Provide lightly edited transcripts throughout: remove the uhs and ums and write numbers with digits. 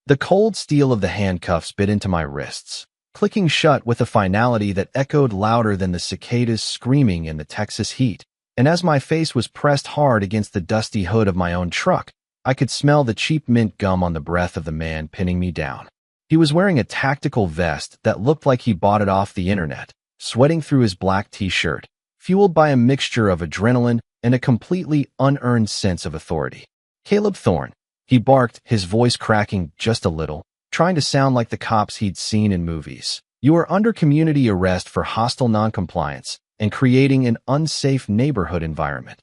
The cold steel of the handcuffs bit into my wrists, clicking shut with a finality that echoed louder than the cicadas screaming in the Texas heat. And as my face was pressed hard against the dusty hood of my own truck, I could smell the cheap mint gum on the breath of the man pinning me down. He was wearing a tactical vest that looked like he bought it off the internet, sweating through his black t-shirt, fueled by a mixture of adrenaline and a completely unearned sense of authority. "Caleb Thorne," he barked, his voice cracking just a little, trying to sound like the cops he'd seen in movies. "You are under community arrest for hostile noncompliance and creating an unsafe neighborhood environment."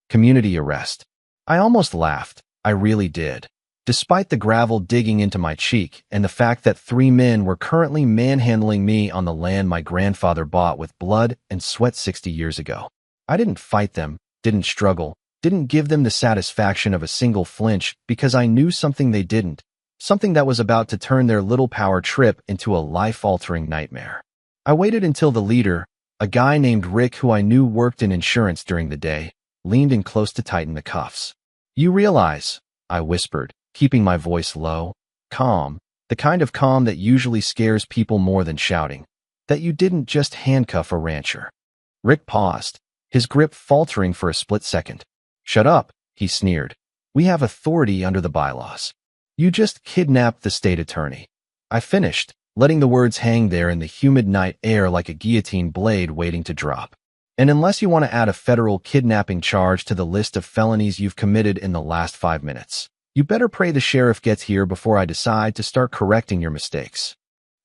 Community arrest. I almost laughed. I really did. Despite the gravel digging into my cheek and the fact that 3 men were currently manhandling me on the land my grandfather bought with blood and sweat 60 years ago. I didn't fight them, didn't struggle, didn't give them the satisfaction of a single flinch because I knew something they didn't, something that was about to turn their little power trip into a life-altering nightmare. I waited until the leader, a guy named Rick who I knew worked in insurance during the day, leaned in close to tighten the cuffs. "You realize," I whispered, keeping my voice low, calm, the kind of calm that usually scares people more than shouting, "that you didn't just handcuff a rancher." Rick paused, his grip faltering for a split second. "Shut up," he sneered. "We have authority under the bylaws. You just kidnapped the state attorney." I finished, letting the words hang there in the humid night air like a guillotine blade waiting to drop. "And unless you want to add a federal kidnapping charge to the list of felonies you've committed in the last 5 minutes, you better pray the sheriff gets here before I decide to start correcting your mistakes."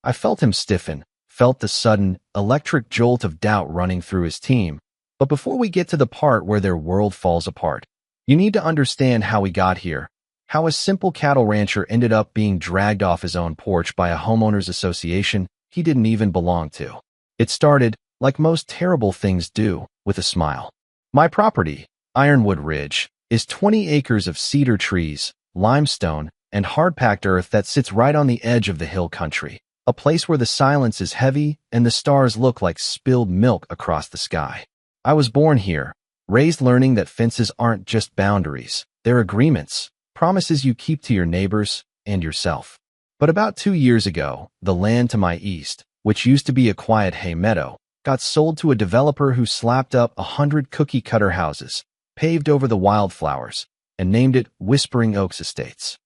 I felt him stiffen, felt the sudden, electric jolt of doubt running through his team. But before we get to the part where their world falls apart, you need to understand how we got here, how a simple cattle rancher ended up being dragged off his own porch by a homeowners association he didn't even belong to. It started, like most terrible things do, with a smile. My property, Ironwood Ridge, is 20 acres of cedar trees, limestone, and hard-packed earth that sits right on the edge of the hill country, a place where the silence is heavy and the stars look like spilled milk across the sky. I was born here, raised learning that fences aren't just boundaries, they're agreements, promises you keep to your neighbors and yourself. But about 2 years ago, the land to my east, which used to be a quiet hay meadow, got sold to a developer who slapped up 100 cookie-cutter houses, paved over the wildflowers, and named it Whispering Oaks Estates.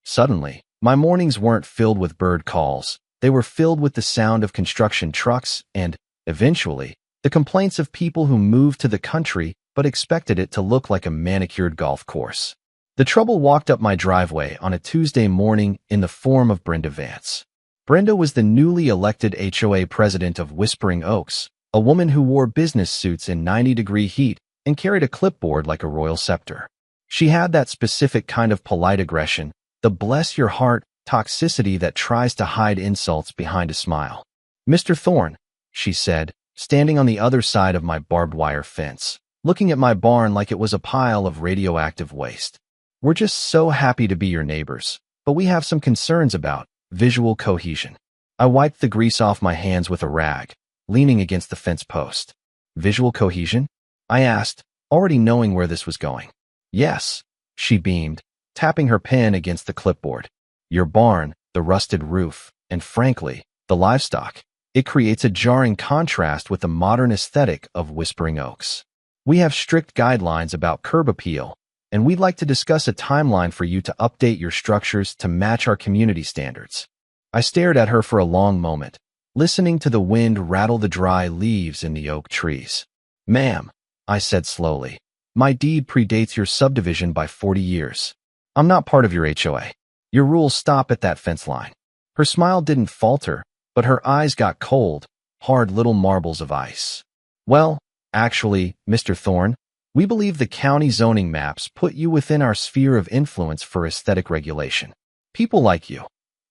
Suddenly, my mornings weren't filled with bird calls, they were filled with the sound of construction trucks and, eventually, the complaints of people who moved to the country but expected it to look like a manicured golf course. The trouble walked up my driveway on a Tuesday morning in the form of Brenda Vance. Brenda was the newly elected HOA president of Whispering Oaks, a woman who wore business suits in 90-degree heat and carried a clipboard like a royal scepter. She had that specific kind of polite aggression, the bless-your-heart toxicity that tries to hide insults behind a smile. "Mr. Thorne," she said, standing on the other side of my barbed wire fence, looking at my barn like it was a pile of radioactive waste. "We're just so happy to be your neighbors, but we have some concerns about visual cohesion." I wiped the grease off my hands with a rag, leaning against the fence post. "Visual cohesion?" I asked, already knowing where this was going. "Yes," she beamed, tapping her pen against the clipboard. "Your barn, the rusted roof, and frankly, the livestock. It creates a jarring contrast with the modern aesthetic of Whispering Oaks. We have strict guidelines about curb appeal, and we'd like to discuss a timeline for you to update your structures to match our community standards." I stared at her for a long moment, listening to the wind rattle the dry leaves in the oak trees. "Ma'am," I said slowly, "my deed predates your subdivision by 40 years. I'm not part of your HOA. Your rules stop at that fence line." Her smile didn't falter, but her eyes got cold, hard little marbles of ice. "Well, actually, Mr. Thorne, we believe the county zoning maps put you within our sphere of influence for aesthetic regulation. People like you."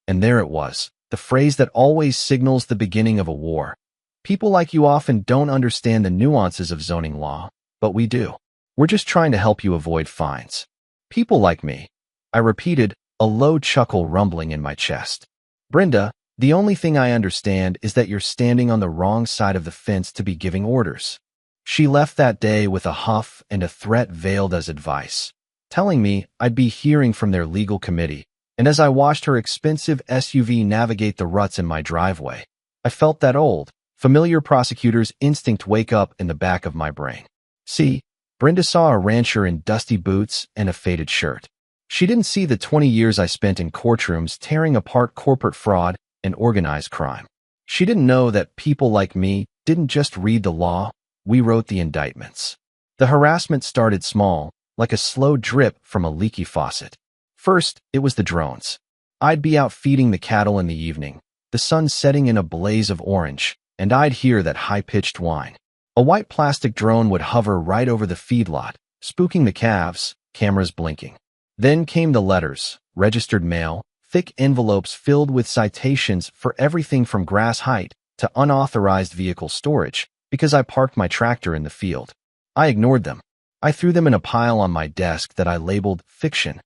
And there it was, the phrase that always signals the beginning of a war. People like you often don't understand the nuances of zoning law, but we do. We're just trying to help you avoid fines. "People like me," I repeated, a low chuckle rumbling in my chest. "Brenda, the only thing I understand is that you're standing on the wrong side of the fence to be giving orders." She left that day with a huff and a threat veiled as advice, telling me I'd be hearing from their legal committee, And as I watched her expensive SUV navigate the ruts in my driveway, I felt that old, familiar prosecutor's instinct wake up in the back of my brain. See, Brenda saw a rancher in dusty boots and a faded shirt. She didn't see the 20 years I spent in courtrooms tearing apart corporate fraud and organized crime. She didn't know that people like me didn't just read the law, we wrote the indictments. The harassment started small, like a slow drip from a leaky faucet. First, it was the drones. I'd be out feeding the cattle in the evening, the sun setting in a blaze of orange, and I'd hear that high-pitched whine. A white plastic drone would hover right over the feedlot, spooking the calves, cameras blinking. Then came the letters, registered mail, thick envelopes filled with citations for everything from grass height to unauthorized vehicle storage, because I parked my tractor in the field. I ignored them. I threw them in a pile on my desk that I labeled fiction.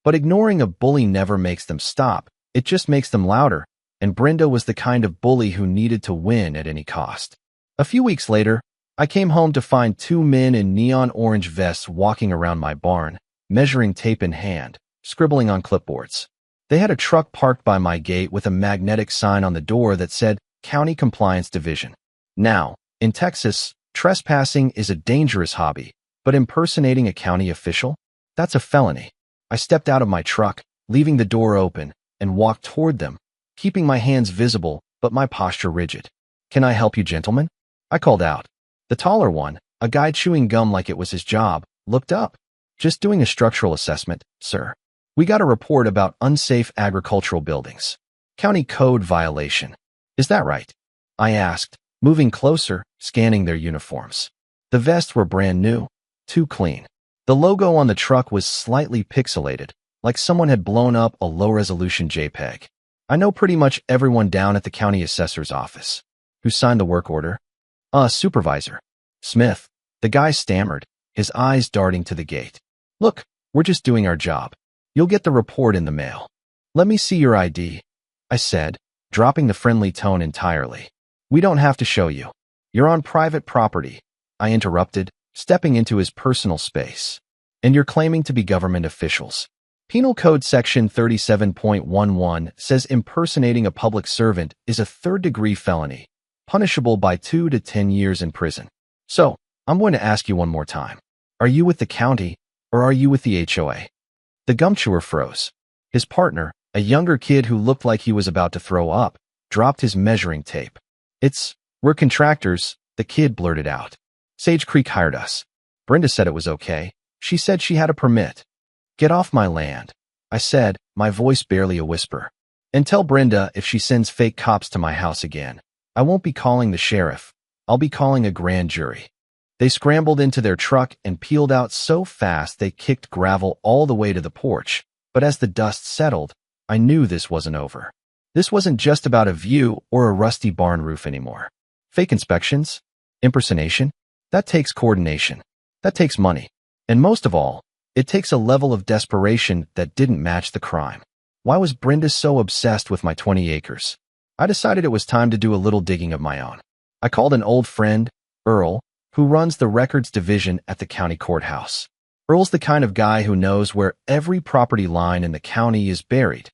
But ignoring a bully never makes them stop, it just makes them louder, and Brenda was the kind of bully who needed to win at any cost. A few weeks later, I came home to find two men in neon orange vests walking around my barn, measuring tape in hand, scribbling on clipboards. They had a truck parked by my gate with a magnetic sign on the door that said County Compliance Division. Now, in Texas, trespassing is a dangerous hobby, but impersonating a county official? That's a felony. I stepped out of my truck, leaving the door open, and walked toward them, keeping my hands visible but my posture rigid. "Can I help you, gentlemen?" I called out. The taller one, a guy chewing gum like it was his job, looked up. "Just doing a structural assessment, sir. We got a report about unsafe agricultural buildings. County code violation. Is that right?" I asked, moving closer, scanning their uniforms. The vests were brand new, too clean. The logo on the truck was slightly pixelated, like someone had blown up a low-resolution JPEG. "I know pretty much everyone down at the county assessor's office." "Who signed the work order?" Supervisor. Smith." The guy stammered, his eyes darting to the gate. "Look, we're just doing our job. You'll get the report in the mail." "Let me see your ID," I said, dropping the friendly tone entirely. "We don't have to show you. You're on private property," I interrupted, stepping into his personal space. "And you're claiming to be government officials." Penal Code Section 37.11 says impersonating a public servant is a third-degree felony, punishable by 2 to 10 years in prison. So, I'm going to ask you one more time. Are you with the county, or are you with the HOA? The gum chewer froze. His partner, a younger kid who looked like he was about to throw up, dropped his measuring tape. We're contractors," the kid blurted out. "Sage Creek hired us. Brenda said it was okay. She said she had a permit." "Get off my land," I said, my voice barely a whisper. "And tell Brenda if she sends fake cops to my house again. I won't be calling the sheriff. I'll be calling a grand jury." They scrambled into their truck and peeled out so fast they kicked gravel all the way to the porch. But as the dust settled, I knew this wasn't over. This wasn't just about a view or a rusty barn roof anymore. Fake inspections? Impersonation? That takes coordination. That takes money. And most of all, it takes a level of desperation that didn't match the crime. Why was Brenda so obsessed with my 20 acres? I decided it was time to do a little digging of my own. I called an old friend, Earl, who runs the records division at the county courthouse. Earl's the kind of guy who knows where every property line in the county is buried.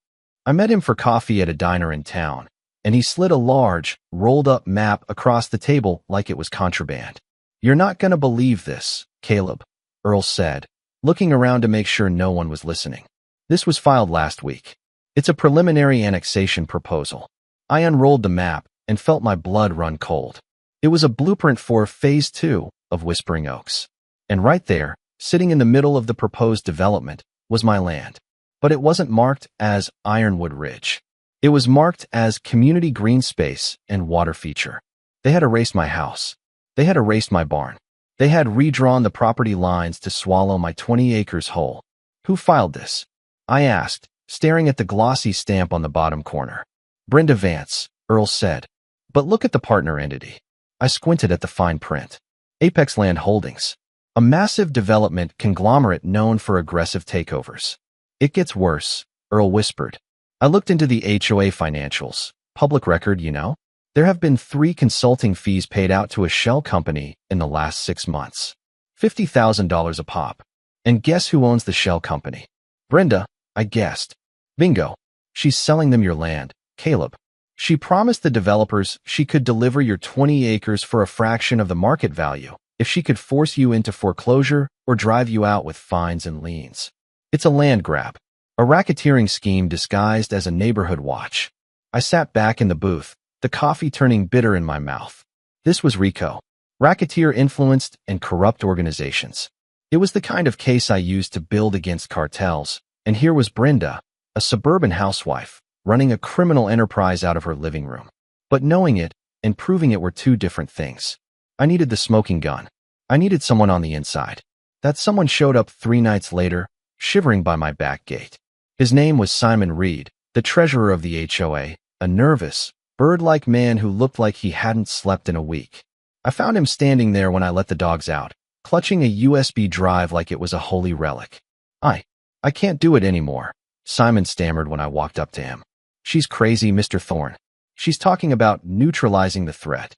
I met him for coffee at a diner in town, and he slid a large, rolled-up map across the table like it was contraband. "You're not going to believe this, Caleb," Earl said, looking around to make sure no one was listening. "This was filed last week. It's a preliminary annexation proposal." I unrolled the map and felt my blood run cold. It was a blueprint for Phase 2 of Whispering Oaks. And right there, sitting in the middle of the proposed development, was my land. But it wasn't marked as Ironwood Ridge. It was marked as Community Green Space and Water Feature. They had erased my house. They had erased my barn. They had redrawn the property lines to swallow my 20 acres whole. "Who filed this?" I asked, staring at the glossy stamp on the bottom corner. "Brenda Vance," Earl said. "But look at the partner entity." I squinted at the fine print. "Apex Land Holdings, a massive development conglomerate known for aggressive takeovers." "It gets worse," Earl whispered. I looked into the HOA financials. Public record, you know? There have been 3 consulting fees paid out to a shell company in the last 6 months. $50,000 a pop. And guess who owns the shell company? Brenda, I guessed. Bingo. She's selling them your land, Caleb. She promised the developers she could deliver your 20 acres for a fraction of the market value if she could force you into foreclosure or drive you out with fines and liens. It's a land grab, a racketeering scheme disguised as a neighborhood watch. I sat back in the booth, the coffee turning bitter in my mouth. This was RICO, racketeer-influenced and corrupt organizations. It was the kind of case I used to build against cartels, and here was Brenda, a suburban housewife, running a criminal enterprise out of her living room. But knowing it and proving it were two different things. I needed the smoking gun. I needed someone on the inside. That someone showed up 3 nights later, shivering by my back gate. His name was Simon Reed, the treasurer of the HOA, a nervous, bird-like man who looked like he hadn't slept in a week. I found him standing there when I let the dogs out, clutching a USB drive like it was a holy relic. I can't do it anymore, Simon stammered when I walked up to him. She's crazy, Mr. Thorne. She's talking about neutralizing the threat.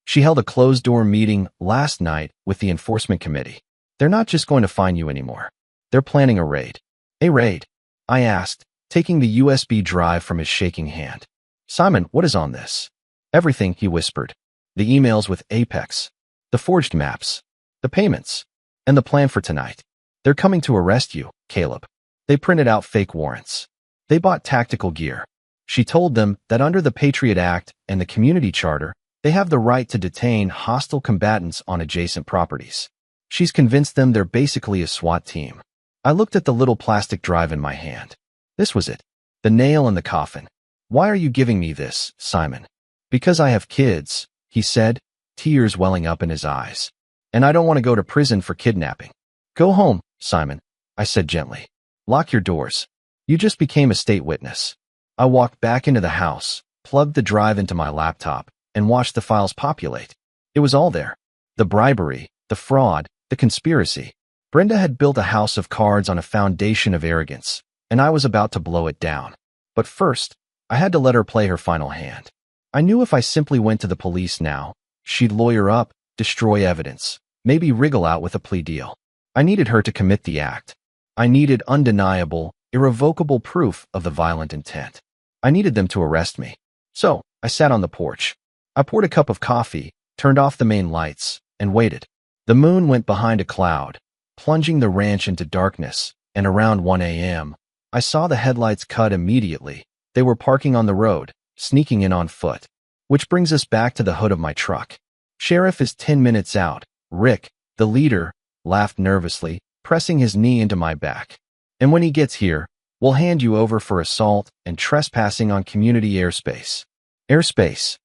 She held a closed-door meeting last night with the enforcement committee. They're not just going to fine you anymore. They're planning a raid. A raid? I asked, taking the USB drive from his shaking hand. Simon, what is on this? Everything, he whispered. The emails with Apex, the forged maps, the payments, and the plan for tonight. They're coming to arrest you, Caleb. They printed out fake warrants. They bought tactical gear. She told them that under the Patriot Act and the Community Charter, they have the right to detain hostile combatants on adjacent properties. She's convinced them they're basically a SWAT team. I looked at the little plastic drive in my hand. This was it. The nail in the coffin. Why are you giving me this, Simon? Because I have kids, he said, tears welling up in his eyes. And I don't want to go to prison for kidnapping. Go home, Simon, I said gently. Lock your doors. You just became a state witness. I walked back into the house, plugged the drive into my laptop, and watched the files populate. It was all there. The bribery, the fraud, the conspiracy. Brenda had built a house of cards on a foundation of arrogance, and I was about to blow it down. But first, I had to let her play her final hand. I knew if I simply went to the police now, she'd lawyer up, destroy evidence, maybe wriggle out with a plea deal. I needed her to commit the act. I needed undeniable, irrevocable proof of the violent intent. I needed them to arrest me. So, I sat on the porch. I poured a cup of coffee, turned off the main lights, and waited. The moon went behind a cloud, plunging the ranch into darkness, and around 1 a.m., I saw the headlights cut immediately. They were parking on the road, sneaking in on foot. Which brings us back to the hood of my truck. Sheriff is 10 minutes out. Rick, the leader, laughed nervously, pressing his knee into my back. And when he gets here, we'll hand you over for assault and trespassing on community airspace. Airspace.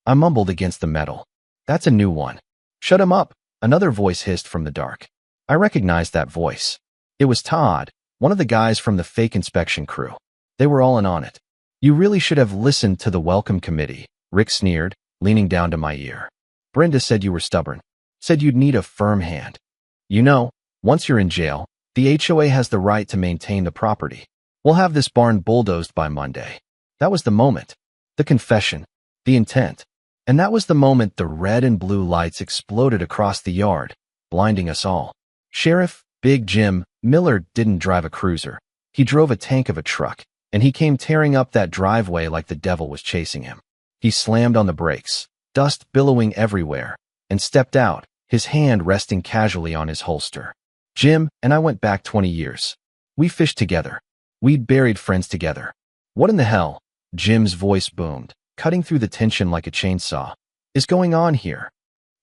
I mumbled against the metal. That's a new one. Shut him up, another voice hissed from the dark. I recognized that voice. It was Todd, one of the guys from the fake inspection crew. They were all in on it. You really should have listened to the welcome committee, Rick sneered, leaning down to my ear. Brenda said you were stubborn. Said you'd need a firm hand. You know, once you're in jail, the HOA has the right to maintain the property. We'll have this barn bulldozed by Monday. That was the moment. The confession. The intent. And that was the moment the red and blue lights exploded across the yard, blinding us all. Sheriff, Big Jim, Miller didn't drive a cruiser. He drove a tank of a truck, and he came tearing up that driveway like the devil was chasing him. He slammed on the brakes, dust billowing everywhere, and stepped out, his hand resting casually on his holster. Jim and I went back 20 years. We fished together. We'd buried friends together. What in the hell? Jim's voice boomed, cutting through the tension like a chainsaw. Is going on here?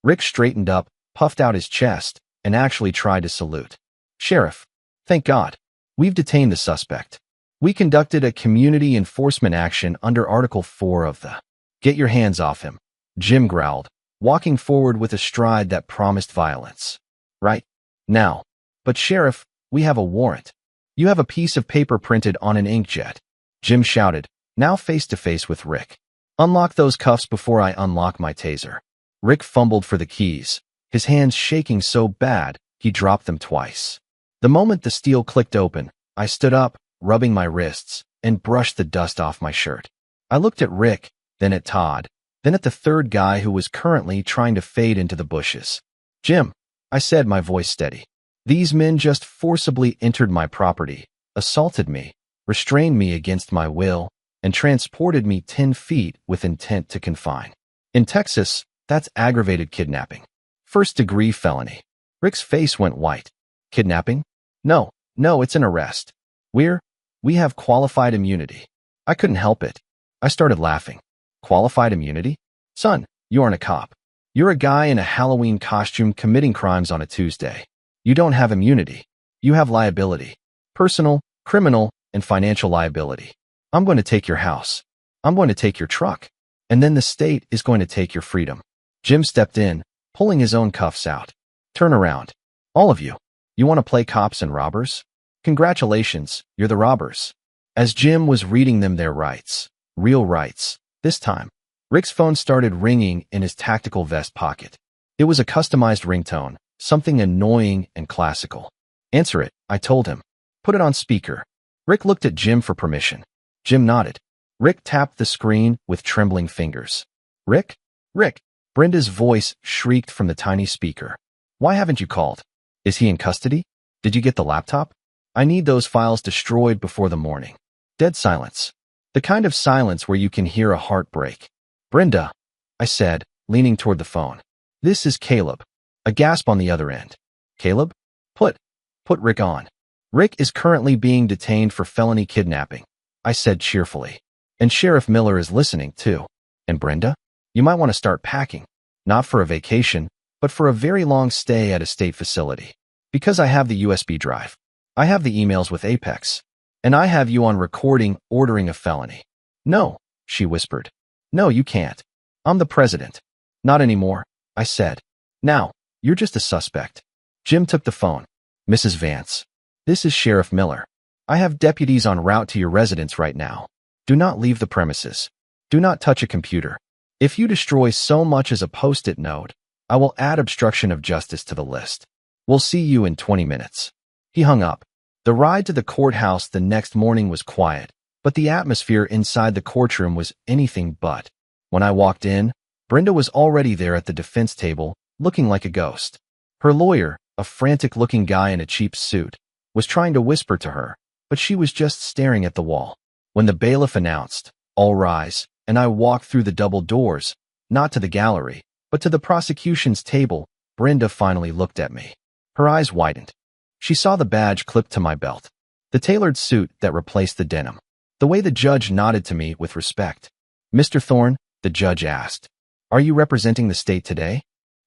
Rick straightened up, puffed out his chest, and actually tried to salute. Sheriff, thank God. We've detained the suspect. We conducted a community enforcement action under Article 4 of the Get Your Hands Off Him, Jim growled, walking forward with a stride that promised violence. Right now. But Sheriff, we have a warrant. You have a piece of paper printed on an inkjet. Jim shouted, now face to face with Rick. Unlock those cuffs before I unlock my taser. Rick fumbled for the keys, his hands shaking so bad he dropped them twice. The moment the steel clicked open, I stood up, rubbing my wrists, and brushed the dust off my shirt. I looked at Rick, then at Todd, then at the third guy who was currently trying to fade into the bushes. Jim, I said, my voice steady. These men just forcibly entered my property, assaulted me, restrained me against my will, and transported me 10 feet with intent to confine. In Texas, that's aggravated kidnapping. First-degree felony. Rick's face went white. Kidnapping? No, it's an arrest. We have qualified immunity. I couldn't help it. I started laughing. Qualified immunity? Son, you aren't a cop. You're a guy in a Halloween costume committing crimes on a Tuesday. You don't have immunity. You have liability. Personal, criminal, and financial liability. I'm going to take your house. I'm going to take your truck. And then the state is going to take your freedom. Jim stepped in, pulling his own cuffs out. Turn around. All of you. You want to play cops and robbers? Congratulations, you're the robbers. As Jim was reading them their rights, real rights, this time, Rick's phone started ringing in his tactical vest pocket. It was a customized ringtone, something annoying and classical. Answer it, I told him. Put it on speaker. Rick looked at Jim for permission. Jim nodded. Rick tapped the screen with trembling fingers. Rick? Rick! Brenda's voice shrieked from the tiny speaker. Why haven't you called? Is he in custody? Did you get the laptop? I need those files destroyed before the morning. Dead silence. The kind of silence where you can hear a heart break. Brenda, I said, leaning toward the phone. This is Caleb. A gasp on the other end. Caleb? Put Rick on. Rick is currently being detained for felony kidnapping, I said cheerfully. And Sheriff Miller is listening, too. And Brenda? You might want to start packing. Not for a vacation, but for a very long stay at a state facility. Because I have the USB drive. I have the emails with Apex. And I have you on recording ordering a felony. No, she whispered. No, you can't. I'm the president. Not anymore, I said. Now, you're just a suspect. Jim took the phone. Mrs. Vance. This is Sheriff Miller. I have deputies en route to your residence right now. Do not leave the premises. Do not touch a computer. If you destroy so much as a post-it note, I will add obstruction of justice to the list. We'll see you in 20 minutes. He hung up. The ride to the courthouse the next morning was quiet, but the atmosphere inside the courtroom was anything but. When I walked in, Brenda was already there at the defense table, looking like a ghost. Her lawyer, a frantic-looking guy in a cheap suit, was trying to whisper to her, but she was just staring at the wall. When the bailiff announced, "All rise," and I walked through the double doors, not to the gallery, but to the prosecution's table, Brenda finally looked at me. Her eyes widened. She saw the badge clipped to my belt, the tailored suit that replaced the denim, the way the judge nodded to me with respect. Mr. Thorne, the judge asked, are you representing the state today?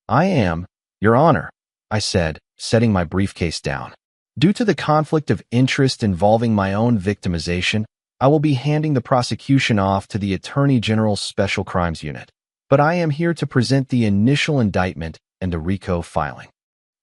I am, Your Honor, I said, setting my briefcase down. Due to the conflict of interest involving my own victimization, I will be handing the prosecution off to the Attorney General's Special Crimes Unit. But I am here to present the initial indictment and a RICO filing.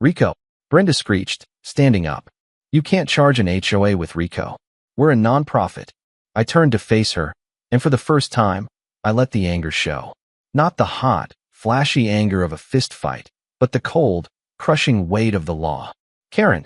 RICO, Brenda screeched, standing up. You can't charge an HOA with RICO. We're a nonprofit. I turned to face her, and for the first time, I let the anger show. Not the hot, flashy anger of a fist fight, but the cold, crushing weight of the law. Karen.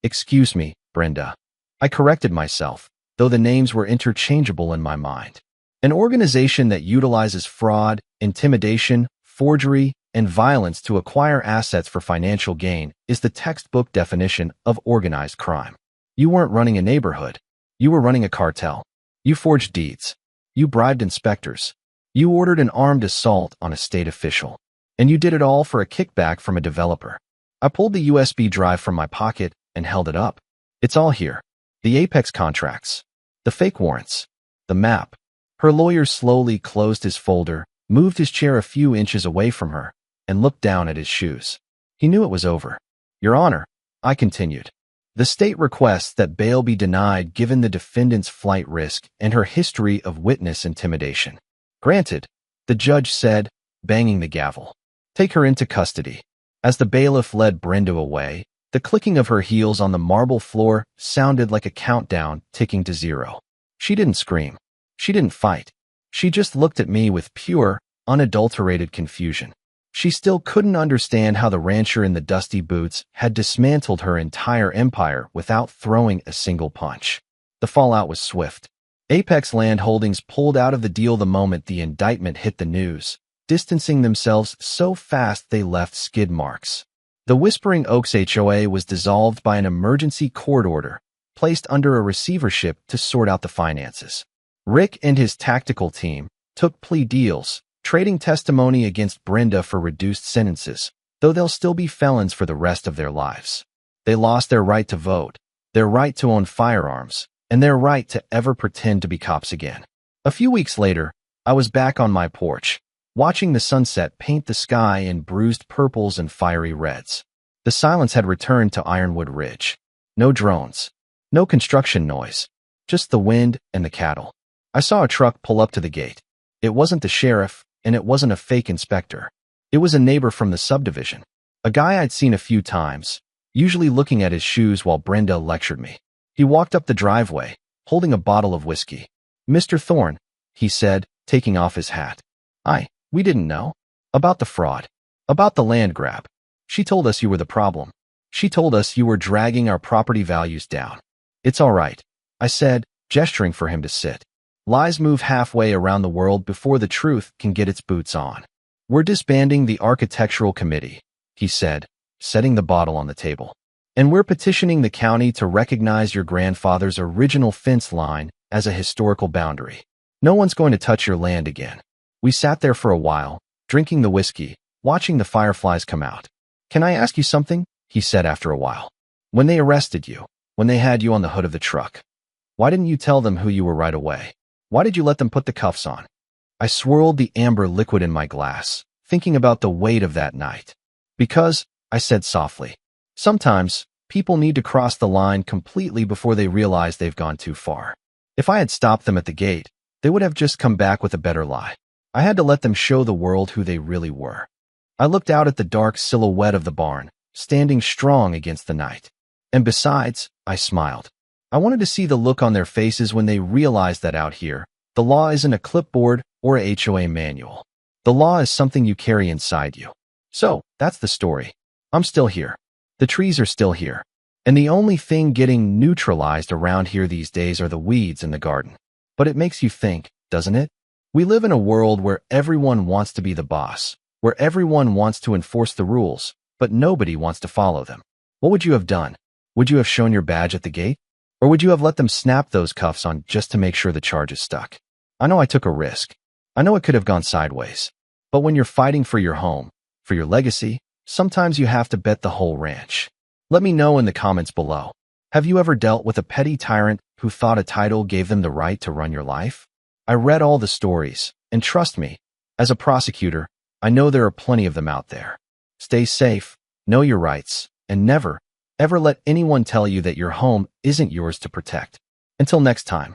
Excuse me, Brenda. I corrected myself, though the names were interchangeable in my mind. An organization that utilizes fraud, intimidation, forgery, and violence to acquire assets for financial gain is the textbook definition of organized crime. You weren't running a neighborhood. You were running a cartel. You forged deeds. You bribed inspectors. You ordered an armed assault on a state official. And you did it all for a kickback from a developer. I pulled the USB drive from my pocket and held it up. It's all here. The Apex contracts. The fake warrants. The map. Her lawyer slowly closed his folder, moved his chair a few inches away from her, and looked down at his shoes. He knew it was over. Your Honor, I continued. The state requests that bail be denied given the defendant's flight risk and her history of witness intimidation. Granted, the judge said, banging the gavel. Take her into custody. As the bailiff led Brenda away, the clicking of her heels on the marble floor sounded like a countdown ticking to 0. She didn't scream. She didn't fight. She just looked at me with pure, unadulterated confusion. She still couldn't understand how the rancher in the dusty boots had dismantled her entire empire without throwing a single punch. The fallout was swift. Apex Land Holdings pulled out of the deal the moment the indictment hit the news, distancing themselves so fast they left skid marks. The Whispering Oaks HOA was dissolved by an emergency court order, placed under a receivership to sort out the finances. Rick and his tactical team took plea deals, trading testimony against Brenda for reduced sentences, though they'll still be felons for the rest of their lives. They lost their right to vote, their right to own firearms, and their right to ever pretend to be cops again. A few weeks later, I was back on my porch, watching the sunset paint the sky in bruised purples and fiery reds. The silence had returned to Ironwood Ridge. No drones, no construction noise, just the wind and the cattle. I saw a truck pull up to the gate. It wasn't the sheriff, and it wasn't a fake inspector. It was a neighbor from the subdivision, a guy I'd seen a few times, usually looking at his shoes while Brenda lectured me. He walked up the driveway, holding a bottle of whiskey. "Mr. Thorne," he said, taking off his hat. We didn't know. About the fraud. About the land grab. She told us you were the problem. She told us you were dragging our property values down." "It's all right," I said, gesturing for him to sit. "Lies move halfway around the world before the truth can get its boots on." "We're disbanding the architectural committee," he said, setting the bottle on the table. "And we're petitioning the county to recognize your grandfather's original fence line as a historical boundary. No one's going to touch your land again." We sat there for a while, drinking the whiskey, watching the fireflies come out. "Can I ask you something?" he said after a while. "When they arrested you, when they had you on the hood of the truck, why didn't you tell them who you were right away? Why did you let them put the cuffs on?" I swirled the amber liquid in my glass, thinking about the weight of that night. "Because," I said softly, "sometimes people need to cross the line completely before they realize they've gone too far. If I had stopped them at the gate, they would have just come back with a better lie. I had to let them show the world who they really were." I looked out at the dark silhouette of the barn, standing strong against the night. "And besides," I smiled, "I wanted to see the look on their faces when they realized that out here, the law isn't a clipboard or a HOA manual. The law is something you carry inside you." So, that's the story. I'm still here. The trees are still here. And the only thing getting neutralized around here these days are the weeds in the garden. But it makes you think, doesn't it? We live in a world where everyone wants to be the boss, where everyone wants to enforce the rules, but nobody wants to follow them. What would you have done? Would you have shown your badge at the gate? Or would you have let them snap those cuffs on just to make sure the charges stuck? I know I took a risk. I know it could have gone sideways. But when you're fighting for your home, for your legacy, sometimes you have to bet the whole ranch. Let me know in the comments below. Have you ever dealt with a petty tyrant who thought a title gave them the right to run your life? I read all the stories, and trust me, as a prosecutor, I know there are plenty of them out there. Stay safe, know your rights, and never, ever let anyone tell you that your home isn't yours to protect. Until next time.